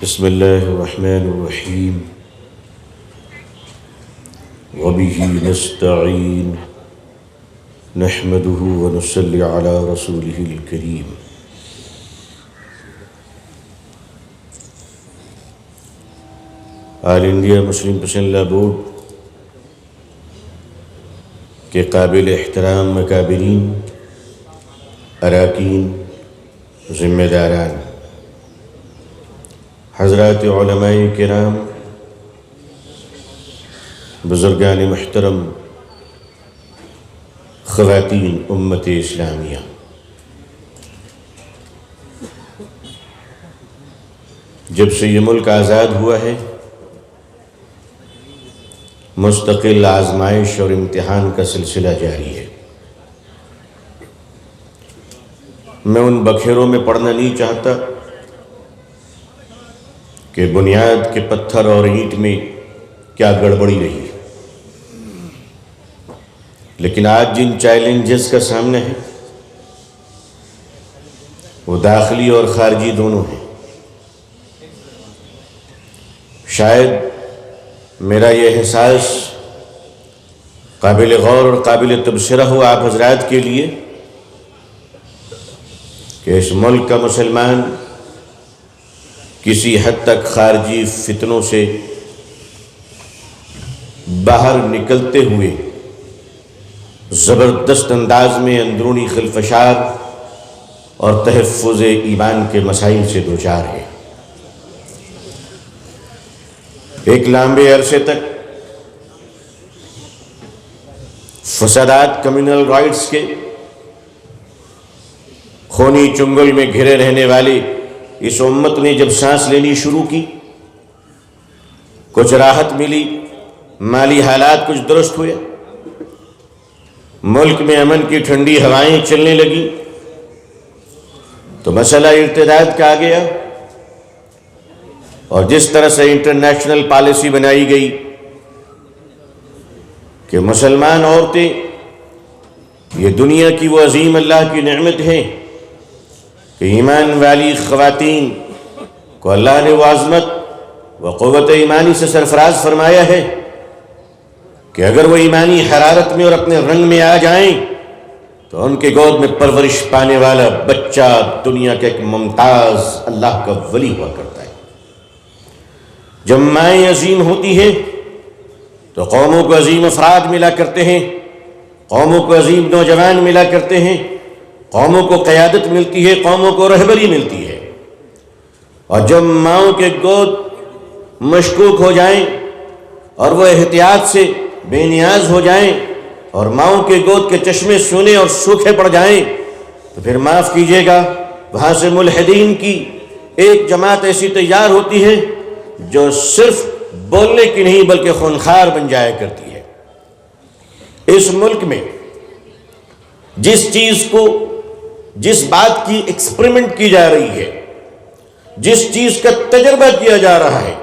بسم الله الرحمن الرحيم وبه نستعين نحمده ونصلي على رسوله الكريم آل انڈیا مسلم پسند لا بورڈ کے قابل احترام مکابرین، اراکین، ذمہ داران، حضرات علماء کرام، بزرگان محترم، خواتین امت اسلامیہ، جب سے یہ ملک آزاد ہوا ہے مستقل آزمائش اور امتحان کا سلسلہ جاری ہے۔ میں ان بکھیروں میں پڑنا نہیں چاہتا کہ بنیاد کے پتھر اور اینٹ میں کیا گڑبڑی رہی، لیکن آج جن چیلنجز کا سامنا ہے وہ داخلی اور خارجی دونوں ہیں۔ شاید میرا یہ احساس قابل غور اور قابل تبصرہ ہو آپ حضرات کے لیے کہ اس ملک کا مسلمان کسی حد تک خارجی فتنوں سے باہر نکلتے ہوئے زبردست انداز میں اندرونی خلفشار اور تحفظ ایمان کے مسائل سے دوچار ہے۔ ایک لمبے عرصے تک فسادات، کمیونل رائٹس کے خونی چنگل میں گھرے رہنے والے اس امت نے جب سانس لینی شروع کی، کچھ راحت ملی، مالی حالات کچھ درست ہوئے، ملک میں امن کی ٹھنڈی ہوائیں چلنے لگی، تو مسئلہ ارتداد کا آ گیا، اور جس طرح سے انٹرنیشنل پالیسی بنائی گئی کہ مسلمان عورتیں یہ دنیا کی وہ عظیم اللہ کی نعمت ہیں کہ ایمان والی خواتین کو اللہ نے وہ عظمت و قوت ایمانی سے سرفراز فرمایا ہے کہ اگر وہ ایمانی حرارت میں اور اپنے رنگ میں آ جائیں تو ان کے گود میں پرورش پانے والا بچہ دنیا کا ایک ممتاز اللہ کا ولی ہوا کرتا ہے۔ جب مائیں عظیم ہوتی ہیں تو قوموں کو عظیم افراد ملا کرتے ہیں، قوموں کو عظیم نوجوان ملا کرتے ہیں، قوموں کو قیادت ملتی ہے، قوموں کو رہبری ملتی ہے۔ اور جب ماؤں کے گود مشکوک ہو جائیں اور وہ احتیاط سے بے نیاز ہو جائیں اور ماؤں کے گود کے چشمے سونے اور سوکھے پڑ جائیں تو پھر معاف کیجیے گا، وہاں سے ملحدین کی ایک جماعت ایسی تیار ہوتی ہے جو صرف بولنے کی نہیں بلکہ خونخوار بن جایا کرتی ہے۔ اس ملک میں جس بات کی ایکسپریمنٹ کی جا رہی ہے، جس چیز کا تجربہ کیا جا رہا ہے،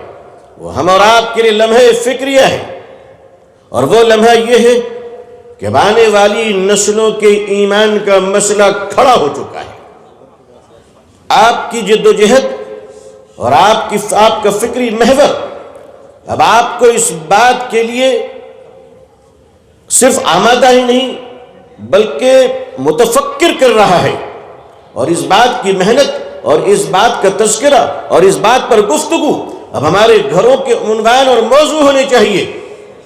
وہ ہم اور آپ کے لیے لمحہ فکریہ ہے، اور وہ لمحہ یہ ہے کہ آنے والی نسلوں کے ایمان کا مسئلہ کھڑا ہو چکا ہے۔ آپ کی جدوجہد اور آپ کا فکری محور اب آپ کو اس بات کے لیے صرف آمادہ ہی نہیں بلکہ متفکر کر رہا ہے، اور اس بات کی محنت اور اس بات کا تذکرہ اور اس بات پر گفتگو اب ہمارے گھروں کے عنوان اور موضوع ہونے چاہیے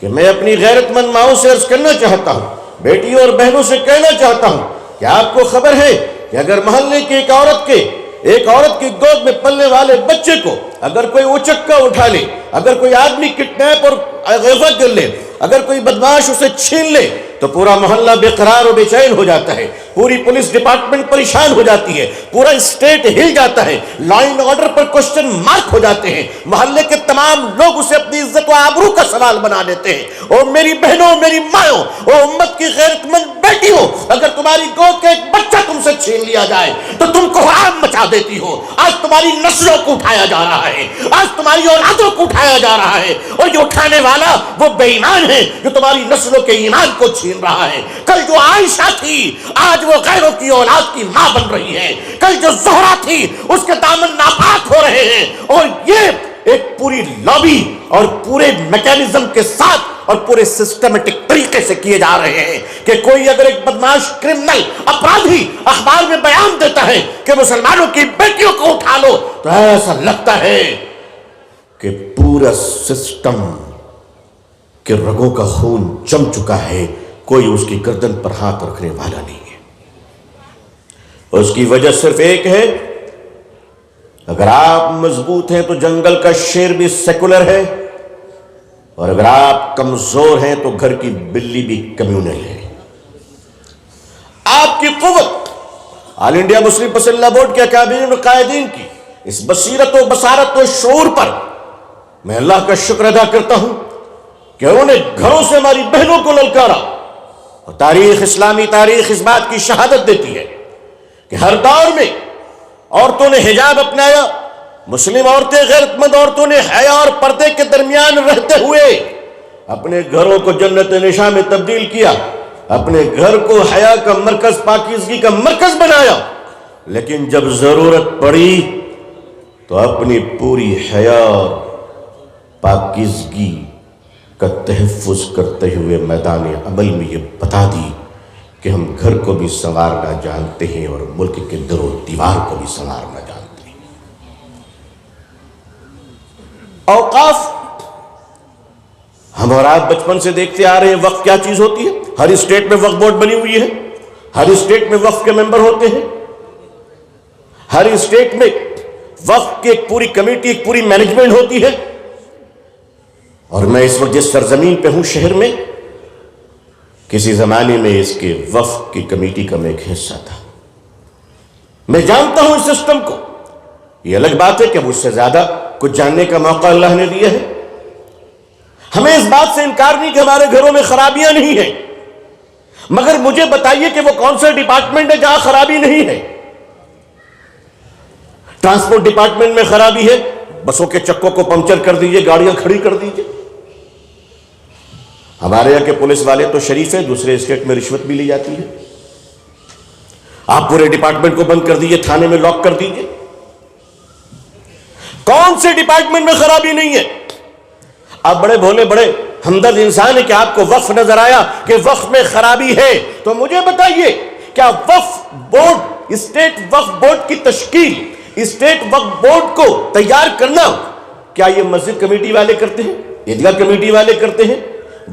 کہ میں اپنی غیرت مند ماؤں سے عرض کرنا چاہتا ہوں، بیٹیوں اور بہنوں سے کہنا چاہتا ہوں کہ آپ کو خبر ہے کہ اگر محلے کی ایک عورت کی گود میں پلنے والے بچے کو اگر کوئی اچکا اٹھا لے، اگر کوئی آدمی کڈنیپ اور اغوا کر لے، اگر کوئی بدماش اسے چھین لے تو پورا محلہ بے قرار و بے چین ہو جاتا ہے، پوری پولیس ڈپارٹمنٹ پریشان ہو جاتی ہے، پورا اسٹیٹ ہل جاتا ہے، لا اینڈ آرڈر پر کوسچن مارک ہو جاتے ہیں، محلے کے تمام لوگ اسے اپنی عزت و آبرو کا سوال بنا لیتے ہیں۔ او میری بہنوں، میری ماں، او امت کی غیرت مند بیٹی ہو، اگر تمہاری گود کا ایک بچہ تم سے چھین لیا جائے تو تم کو حرام مچا دیتی ہو۔ آج تمہاری نسلوں کو اٹھایا جا رہا ہے، آج تمہاری اولادوں کو اٹھایا جا رہا ہے، اور یہ اٹھانے والا وہ بے ایمان ہے جو تمہاری نسلوں کے ایمان کو چھین رہا ہے. کل جو عائشہ تھی آج وہ غیروں کی اولاد کی ماں بن رہی ہے. کل جو زہرا تھی اس کے دامن ناپاک ہو رہے ہیں. اور یہ ایک پوری لابی اور پورے میکینزم کے ساتھ اور پورے سسٹمیٹک طریقے سے کیے جا رہے ہیں کہ کوئی اگر ایک بدماش کرمنل اپرادھی اخبار میں بیان دیتا ہے کہ مسلمانوں کی بیٹیوں کو اٹھا لو تو ایسا لگتا ہے کہ پورا سسٹم کے رگوں کا خون جم چکا ہے, کوئی اس کی گردن پر ہاتھ رکھنے والا نہیں ہے. اس کی وجہ صرف ایک ہے, اگر آپ مضبوط ہیں تو جنگل کا شیر بھی سیکولر ہے, اور اگر آپ کمزور ہیں تو گھر کی بلی بھی کمیونل ہے. آپ کی قوت آل انڈیا مسلم پسندیدہ بورڈ کے اکابرین و قائدین کی اس بصیرت و بصارت و شعور پر میں اللہ کا شکر ادا کرتا ہوں کہ انہوں نے گھروں سے ہماری بہنوں کو للکارا. اور تاریخ, اسلامی تاریخ اس بات کی شہادت دیتی ہے کہ ہر دور میں عورتوں نے حجاب اپنایا. مسلم عورتیں, غیرت مند عورتوں نے حیا اور پردے کے درمیان رہتے ہوئے اپنے گھروں کو جنت نشاں میں تبدیل کیا, اپنے گھر کو حیا کا مرکز, پاکیزگی کا مرکز بنایا. لیکن جب ضرورت پڑی تو اپنی پوری حیا اور پاکیزگی کا تحفظ کرتے ہوئے میدان عمل میں یہ بتا دی کہ ہم گھر کو بھی سنوارنا جانتے ہیں اور ملک کے در و دیوار کو بھی سنوارنا جانتے ہیں. اوقاف ہم اور آپ بچپن سے دیکھتے آ رہے ہیں. وقف کیا چیز ہوتی ہے؟ ہر اسٹیٹ میں وقف بورڈ بنی ہوئی ہے, ہر اسٹیٹ میں وقف کے ممبر ہوتے ہیں, ہر اسٹیٹ میں وقف کی ایک پوری کمیٹی, ایک پوری مینجمنٹ ہوتی ہے. اور میں اس وقت جس سرزمین پہ ہوں, شہر میں, کسی زمانے میں اس کے وقف کی کمیٹی کا میں ایک حصہ تھا. میں جانتا ہوں اس سسٹم کو. یہ الگ بات ہے کہ مجھ سے زیادہ کچھ جاننے کا موقع اللہ نے دیا ہے. ہمیں اس بات سے انکار نہیں کہ ہمارے گھروں میں خرابیاں نہیں ہیں, مگر مجھے بتائیے کہ وہ کون سے ڈپارٹمنٹ ہے جہاں خرابی نہیں ہے. ٹرانسپورٹ ڈپارٹمنٹ میں خرابی ہے, بسوں کے چکوں کو پنکچر کر دیجئے, گاڑیاں کھڑی کر دیجئے. ہمارے یہاں کے پولیس والے تو شریف ہیں, دوسرے اسٹیٹ میں رشوت بھی لی جاتی ہے. آپ پورے ڈپارٹمنٹ کو بند کر دیجئے, تھانے میں لاک کر دیجئے. کون سے ڈپارٹمنٹ میں خرابی نہیں ہے؟ آپ بڑے بھولے, بڑے ہمدرد انسان ہے کہ آپ کو وقف نظر آیا کہ وقف میں خرابی ہے. تو مجھے بتائیے, کیا وقف بورڈ, اسٹیٹ وقف بورڈ کی تشکیل, اسٹیٹ وقف بورڈ کو تیار کرنا کیا یہ مسجد کمیٹی والے کرتے ہیں, عیدگاہ کمیٹی والے کرتے ہیں؟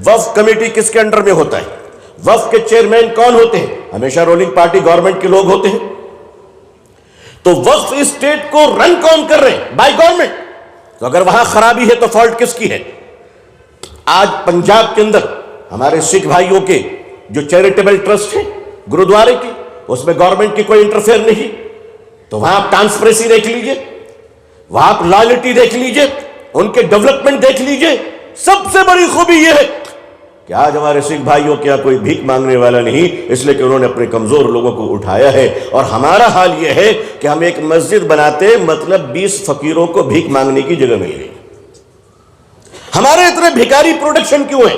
وقف کمیٹی کس کے انڈر میں ہوتا ہے؟ وقف کے چیئرمین کون ہوتے ہیں؟ ہمیشہ رولنگ پارٹی گورنمنٹ کے لوگ ہوتے ہیں. تو وقف اسٹیٹ کو رن کون کر رہے ہیں؟ By government. تو اگر وہاں خرابی ہے تو فالٹ کس کی ہے؟ آج پنجاب کے اندر ہمارے سکھ بھائیوں کے جو چیریٹیبل ٹرسٹ ہیں گرودوارے کی, اس میں گورنمنٹ کی کوئی انٹرفیئر نہیں. تو وہاں آپ ٹرانسپریسی دیکھ لیجئے, وہاں آپ لائلٹی دیکھ لیجئے, ان کے ڈیولپمنٹ دیکھ لیجئے. سب سے بڑی خوبی یہ ہے کہ آج ہمارے سکھ بھائیوں کے یہاں کوئی بھیک مانگنے والا نہیں, اس لیے کہ انہوں نے اپنے کمزور لوگوں کو اٹھایا ہے. اور ہمارا حال یہ ہے کہ ہم ایک مسجد بناتے, مطلب 20 فقیروں کو بھیک مانگنے کی جگہ مل گئی. ہمارے اتنے بھکاری پروڈکشن کیوں ہیں؟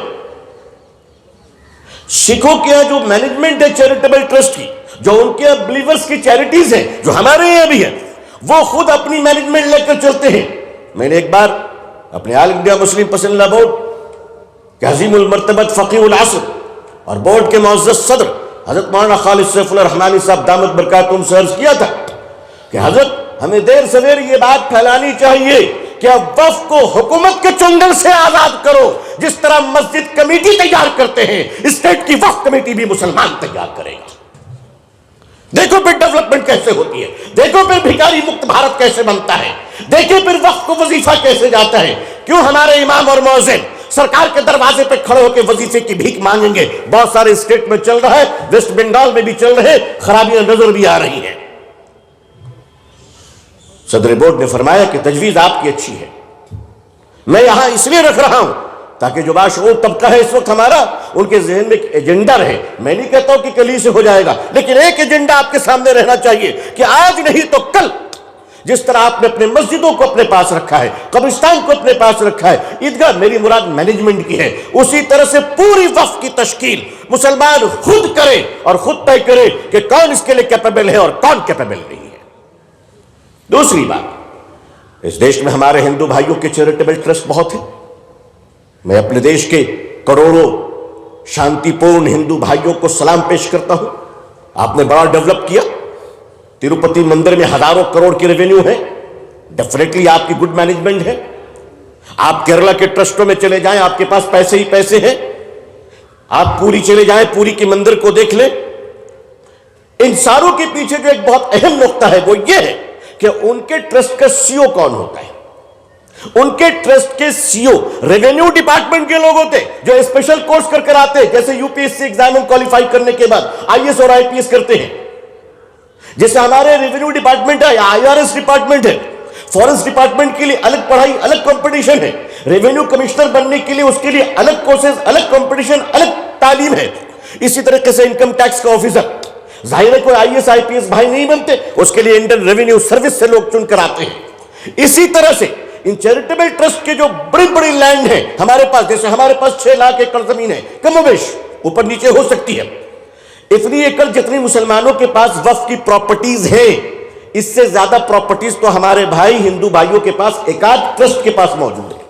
سکھوں کے یہاں جو مینجمنٹ ہے چیریٹیبل ٹرسٹ کی, جو ان کے یہاں بلیورز کی چیریٹیز ہیں, جو ہمارے یہاں بھی ہیں, وہ خود اپنی مینجمنٹ لے کر چلتے ہیں. میں نے ایک بار اپنے آل انڈیا مسلم پسندیدہ بورڈ کہ عظیم المرتبت فقیہ العصر اور بورڈ کے معزز صدر حضرت مولانا خالد سیف اللہ رحمانی صاحب دامت برکاتہم سے عرض کیا تھا کہ حضرت ہمیں دیر سویر یہ بات پھیلانی چاہیے کہ اب وقف کو حکومت کے چنگل سے آزاد کرو. جس طرح مسجد کمیٹی تیار کرتے ہیں, اسٹیٹ کی وقف کمیٹی بھی مسلمان تیار کرے گا. دیکھو پھر ڈیولپمنٹ کیسے ہوتی ہے, دیکھو پھر بھکاری مکت بھارت کیسے بنتا ہے, دیکھیں پھر وقف کو وظیفہ کیسے جاتا ہے. کیوں ہمارے امام اور مؤذن سرکار کے دروازے پہ کھڑے ہو کے وظیفے کی بھیک مانگیں گے؟ بہت سارے اسٹیٹ میں چل رہا ہے, ویسٹ بنگال میں بھی چل رہے, خرابیاں نظر بھی آ رہی ہیں. صدر بورڈ نے فرمایا کہ تجویز آپ کی اچھی ہے, میں یہاں اس لیے رکھ رہا ہوں تاکہ جو باشعور طبقہ ہے اس وقت ہمارا, ان کے ذہن میں ایک ایجنڈا رہے. میں نہیں کہتا ہوں کہ کل ہی سے ہو جائے گا, لیکن ایک ایجنڈا آپ کے سامنے رہنا چاہیے کہ آج نہیں تو کل جس طرح آپ نے اپنے مسجدوں کو اپنے پاس رکھا ہے، قبرستان کو اپنے پاس رکھا ہے، عیدگاہ میری مراد مینجمنٹ کی ہے، اسی طرح سے پوری وقف کی تشکیل مسلمان خود کرے اور خود طے کرے کہ کون اس کے لیے کیپیبل ہے اور کون کیپیبل نہیں ہے۔ دوسری بات، اس دیش میں ہمارے ہندو بھائیوں کے چیریٹیبل ٹرسٹ بہت ہیں۔ میں اپنے دیش کے کروڑوں شانتی پورن ہندو بھائیوں کو سلام پیش کرتا ہوں۔ آپ نے بڑا ڈیولپ کیا، تروپتی مندر میں ہزاروں کروڑ کی ریونیو ہے، ڈیفینیٹلی آپ کی گڈ مینجمنٹ ہے۔ آپ کیرلا کے ٹرسٹوں میں چلے جائیں، آپ کے پاس پیسے ہی پیسے ہیں۔ آپ پوری چلے جائیں، پوری کے مندر کو دیکھ لیں۔ ان ساروں کے پیچھے جو ایک بہت اہم نقطہ ہے وہ یہ ہے کہ ان کے ٹرسٹ کا سی او کون ہوتا ہے۔ ان کے ٹرسٹ کے سی او ریونیو ڈپارٹمنٹ کے لوگ ہوتے جو اسپیشل کورس کر کر آتے، جیسے U P S C exam میں کوالیفائی کرنے کے بعد آئی ایس اور آئی پی ایس کرتے ہیں۔ جیسے ہمارے ریونیو ڈپارٹمنٹ ہے یا آئی آر ایس ڈپارٹمنٹ ہے، فورنس ڈپارٹمنٹ کے لیے الگ پڑھائی، الگ کمپٹیشن ہے۔ ریونیو کمشنر بننے کے لیے اس کے لیے الگ کورسز، الگ کمپٹیشن، الگ تعلیم ہے۔ اسی طریقے سے انکم ٹیکس کا آفیسر، ظاہر ہے کوئی I S I P S بھائی نہیں بنتے، اس کے لیے انڈین ریونیو سروس سے لوگ چن کر آتے ہیں۔ اسی طرح سے ان چیریٹیبل ٹرسٹ کے جو بڑی بڑی لینڈ ہیں ہمارے پاس، جیسے ہمارے پاس 6 لاکھ ایکڑ زمین ہے، کم و بیش اوپر نیچے ہو سکتی ہے، اتنی ایکڑ جتنی مسلمانوں کے پاس وقف کی پراپرٹیز ہیں، اس سے زیادہ پراپرٹیز تو ہمارے بھائی ہندو بھائیوں کے پاس ایک آدھ ٹرسٹ کے پاس موجود ہے۔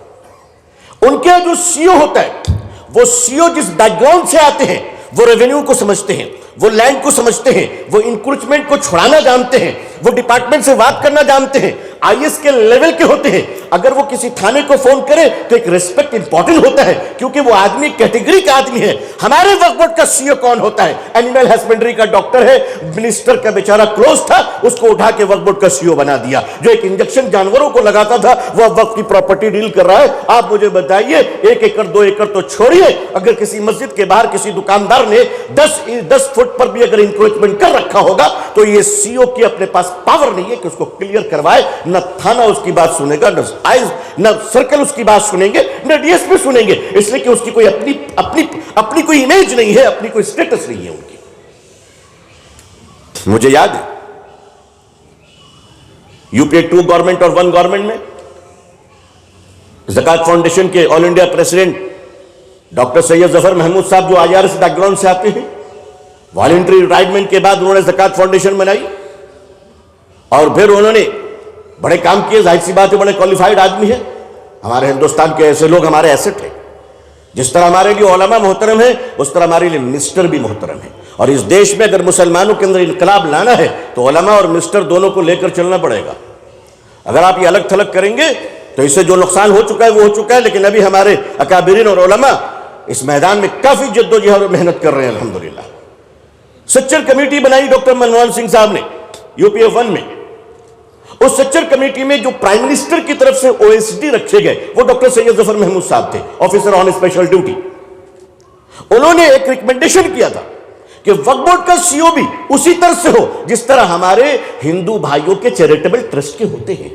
ان کے جو سی او ہوتا ہے، وہ سی او جس بیک گراؤنڈ سے آتے ہیں، وہ ریونیو کو سمجھتے ہیں، وہ لینڈ کو سمجھتے ہیں، وہ انکروچمنٹ کو چھڑانا جانتے ہیں، وہ ڈپارٹمنٹ سے بات کرنا جانتے ہیں، آئی ایس کے لیول کے ہوتے ہیں۔ اگر وہ کسی تھانے کو فون کرے تو ایک ریسپیکٹ امپورٹنٹ ہوتا ہے، کیونکہ وہ آدمی کیٹیگری کا آدمی ہے۔ ہمارے وقف بورڈ کا سی او کون ہوتا ہے؟ اینیمل ہسبینڈری کا ڈاکٹر ہے، منسٹر کا بیچارہ کلوز تھا، اس کو اٹھا کے وقف بورڈ کا سی او بنا دیا۔ جو ایک انجیکشن جانوروں کو لگاتا تھا وہ وقف کی پراپرٹی ڈیل کر رہا ہے۔ آپ مجھے بتائیے، 1 ایکڑ 2 ایکڑ تو چھوڑیے، اگر کسی مسجد کے باہر کسی دکاندار نے 10 فٹ پر بھی اگر انکروچمنٹ کر رکھا ہوگا تو یہ سی او کی اپنے پاس پاور نہیں ہے کہ اس کو کلیئر کروائے۔ نہ تھانہ اس کی بات سنے گا، نہ سرکل اس کی بات سنیں گے، نہ ڈی ایس پی سنیں گے، اس لیے کہ اس کی کوئی اپنی کوئی امیج نہیں ہے، اپنی کوئی سٹیٹس نہیں ہے ان کی۔ مجھے یاد ہے یو پی 2 گورنمنٹ اور 1 گورنمنٹ میں زکوٰۃ فاؤنڈیشن کے آل انڈیا پریزیڈنٹ ڈاکٹر سید ظفر محمود صاحب، جو I R S back ground سے آتے ہیں، والنٹری ریٹائرمنٹ کے بعد انہوں نے زکوٰۃ فاؤنڈیشن بنائی اور پھر انہوں نے بڑے کام کیے۔ ظاہر سی بات ہے بڑے کوالیفائڈ آدمی ہیں۔ ہمارے ہندوستان کے ایسے لوگ ہمارے ایسٹ ہیں۔ جس طرح ہمارے لیے علماء محترم ہیں، اس طرح ہمارے لیے منسٹر بھی محترم ہیں۔ اور اس دیش میں اگر مسلمانوں کے اندر انقلاب لانا ہے تو علماء اور منسٹر دونوں کو لے کر چلنا پڑے گا۔ اگر آپ یہ الگ تھلگ کریں گے تو اس سے جو نقصان ہو چکا ہے وہ ہو چکا ہے، لیکن ابھی ہمارے اکابرین اور علماء اس میدان میں کافی جد و جہد اور محنت کر رہے ہیں الحمدللہ۔ سچر کمیٹی بنائی ڈاکٹر منموہن سنگھ صاحب نے یو پی ایف 1 میں۔ اس سچر کمیٹی میں جو پرائم منسٹر کی طرف سے او ایس ڈی رکھے گئے وہ ڈاکٹر سید ظفر محمود صاحب تھے، آفیسر آن اسپیشل ڈیوٹی۔ انہوں نے ایک ریکمنڈیشن کیا تھا کہ وقف بورڈ کا سی او بھی اسی طرح سے ہو جس طرح ہمارے ہندو بھائیوں کے چیریٹیبل ٹرسٹ کے ہوتے ہیں۔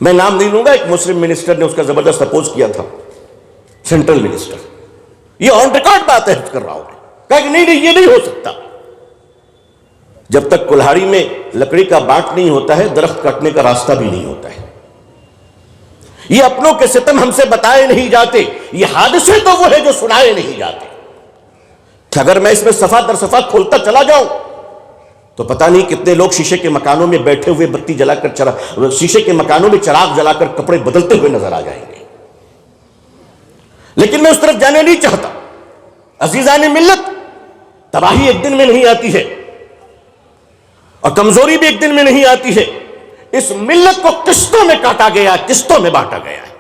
میں نام نہیں لوں گا، ایک مسلم منسٹر نے اس کا زبردست اپوز کیا تھا، سینٹرل منسٹر۔ یہ آن ریکارڈ بات ہے کر رہا ہوں، کہا کہ نہیں یہ نہیں ہو سکتا۔ جب تک کلہاڑی میں لکڑی کا بانٹ نہیں ہوتا ہے درخت کٹنے کا راستہ بھی نہیں ہوتا ہے۔ یہ اپنوں کے ستم ہم سے بتائے نہیں جاتے، یہ حادثے تو وہ ہے جو سنائے نہیں جاتے۔ کہ اگر میں اس میں صفحہ در صفحہ کھولتا چلا جاؤں تو پتہ نہیں کتنے لوگ شیشے کے مکانوں میں بیٹھے ہوئے بتی جلا کر شیشے کے مکانوں میں چراغ جلا کر کپڑے بدلتے ہوئے نظر آ جائیں گے۔ لیکن میں اس طرف جانے نہیں چاہتا۔ عزیزان ملت، تباہی ایک دن میں نہیں آتی ہے اور کمزوری بھی ایک دن میں نہیں آتی ہے۔ اس ملت کو قسطوں میں کاٹا گیا، قسطوں میں بانٹا گیا ہے۔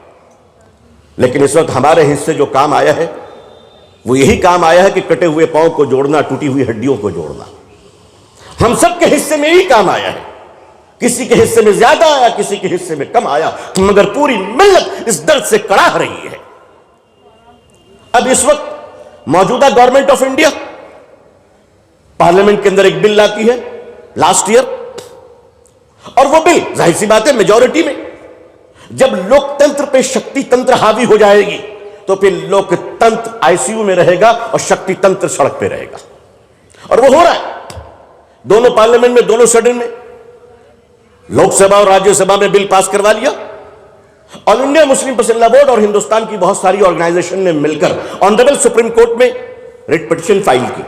لیکن اس وقت ہمارے حصے جو کام آیا ہے وہ یہی کام آیا ہے کہ کٹے ہوئے پاؤں کو جوڑنا، ٹوٹی ہوئی ہڈیوں کو جوڑنا۔ ہم سب کے حصے میں یہی کام آیا ہے۔ کسی کے حصے میں زیادہ آیا، کسی کے حصے میں کم آیا، مگر پوری ملت اس درد سے کڑاہ رہی ہے۔ اب اس وقت موجودہ گورنمنٹ آف انڈیا پارلیمنٹ کے اندر ایک بل لاتی ہے لاسٹ ایئر، اور وہ بل ظاہر سی بات ہے میجورٹی میں۔ جب لوک تنتر پہ شکتی تنتر حاوی ہو جائے گی تو پھر لوک تنتر آئی سی یو میں رہے گا اور شکتی تنتر سڑک پہ رہے گا، اور وہ ہو رہا ہے۔ دونوں پارلیمنٹ میں، دونوں سدن میں لوک سبھا اور راجیہ سبھا میں بل پاس کروا لیا. آل انڈیا مسلم پسندہ بورڈ اور ہندوستان کی بہت ساری آرگنائزیشن نے مل کر آنریبل سپریم کورٹ میں ریٹ پٹیشن فائل کی.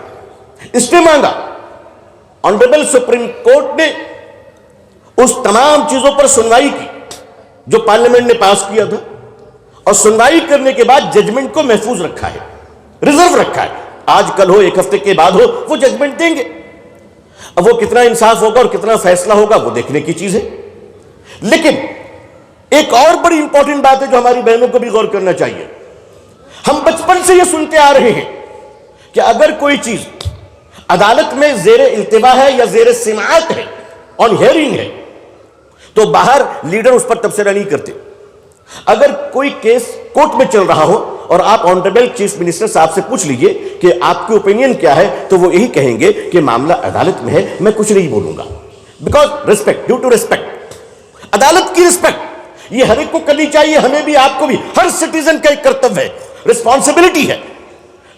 اس نے مانگا, آنریبل سپریم کورٹ نے اس تمام چیزوں پر سنوائی کی جو پارلیمنٹ نے پاس کیا تھا, اور سنوائی کرنے کے بعد ججمنٹ کو محفوظ رکھا ہے, ریزرو رکھا ہے. آج کل ہو, ایک ہفتے کے بعد ہو, وہ ججمنٹ دیں گے. اب وہ کتنا انصاف ہوگا اور کتنا فیصلہ ہوگا وہ دیکھنے کی چیز ہے. لیکن ایک اور بڑی امپورٹنٹ بات ہے جو ہماری بہنوں کو بھی غور کرنا چاہیے. ہم بچپن سے یہ سنتے آ رہے ہیں کہ اگر کوئی چیز عدالت میں زیر التوا ہے یا زیر سماعت ہے, آن ہیئرنگ ہے, تو باہر لیڈر اس پر تبصرہ نہیں کرتے. اگر کوئی کیس کورٹ میں چل رہا ہو اور آپ آنریبل چیف منسٹر صاحب سے پوچھ لیجئے کہ آپ کی اوپینین کیا ہے, تو وہ یہی کہیں گے کہ معاملہ عدالت میں ہے, میں کچھ نہیں بولوں گا. Because respect, due to respect, عدالت کی ریسپیکٹ یہ ہر ایک کو کرنی چاہیے, ہمیں بھی, آپ کو بھی. ہر سٹیزن کا ایک کرتویہ ہے, رسپانسبلٹی ہے.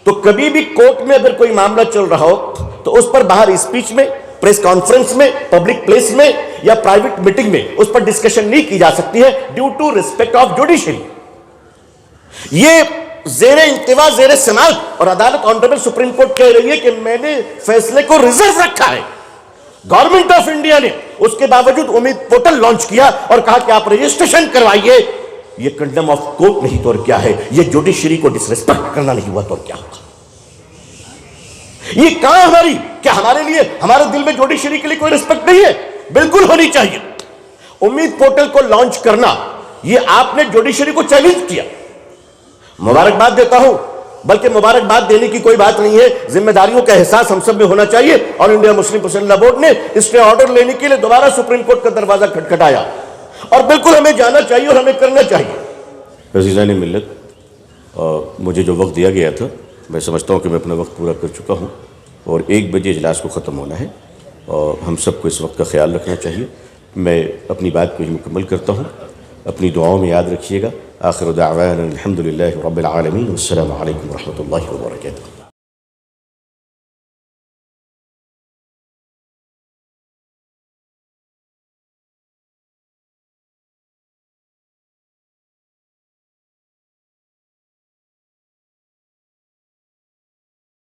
تو کبھی بھی کورٹ میں اگر کوئی معاملہ چل رہا ہو تو اس پر باہر اسپیچ میں, پریس کانفرنس میں, پبلک پلیس میں یا پرائیویٹ میٹنگ میں اس پر ڈسکشن نہیں کی جا سکتی ہے, due to respect of judiciary. یہ زیر انتوا, زیر سماعت, اور عدالت آنریبل سپریم کورٹ کہہ رہی ہے کہ میں نے فیصلے کو ریزرو رکھا ہے. گورنمنٹ آف انڈیا نے اس کے باوجود امید پورٹل لانچ کیا اور کہا کہ آپ رجسٹریشن کروائیے. یہ کنڈم آف کورٹ نہیں تو اور کیا ہے, یہ جوڈیشری کو ڈس ریسپیکٹ کرنا نہیں ہوا تو اور کیا ہوگا. یہ کہاں ہماری, کیا ہمارے لیے, ہمارے دل میں جوڈیشری کے لیے کوئی ریسپیکٹ نہیں ہے؟ بالکل ہونی چاہیے. امید پورٹل کو لانچ کرنا, یہ آپ نے جوڈیشری کو چیلنج کیا. مبارکباد دیتا ہوں, بلکہ مبارکباد دینے کی کوئی بات نہیں ہے, ذمہ داریوں کا احساس ہم سب میں ہونا چاہیے. آل انڈیا مسلم پسندہ بورڈ نے اسٹے آرڈر لینے کے لیے دوبارہ سپریم کورٹ کا دروازہ کھٹکھٹایا, اور بالکل ہمیں جانا چاہیے اور ہمیں کرنا چاہیے. عزیزان ملت, مجھے جو وقت دیا گیا تھا میں سمجھتا ہوں کہ میں اپنا وقت پورا کر چکا ہوں, اور 1 بجے اجلاس کو ختم ہونا ہے, اور ہم سب کو اس وقت کا خیال رکھنا چاہیے. میں اپنی بات کو مکمل کرتا ہوں, اپنی دعاؤں میں یاد رکھیے گا. آخر دعوانا الحمدللہ رب العالمین, والسلام علیکم ورحمۃ اللہ وبرکاتہ.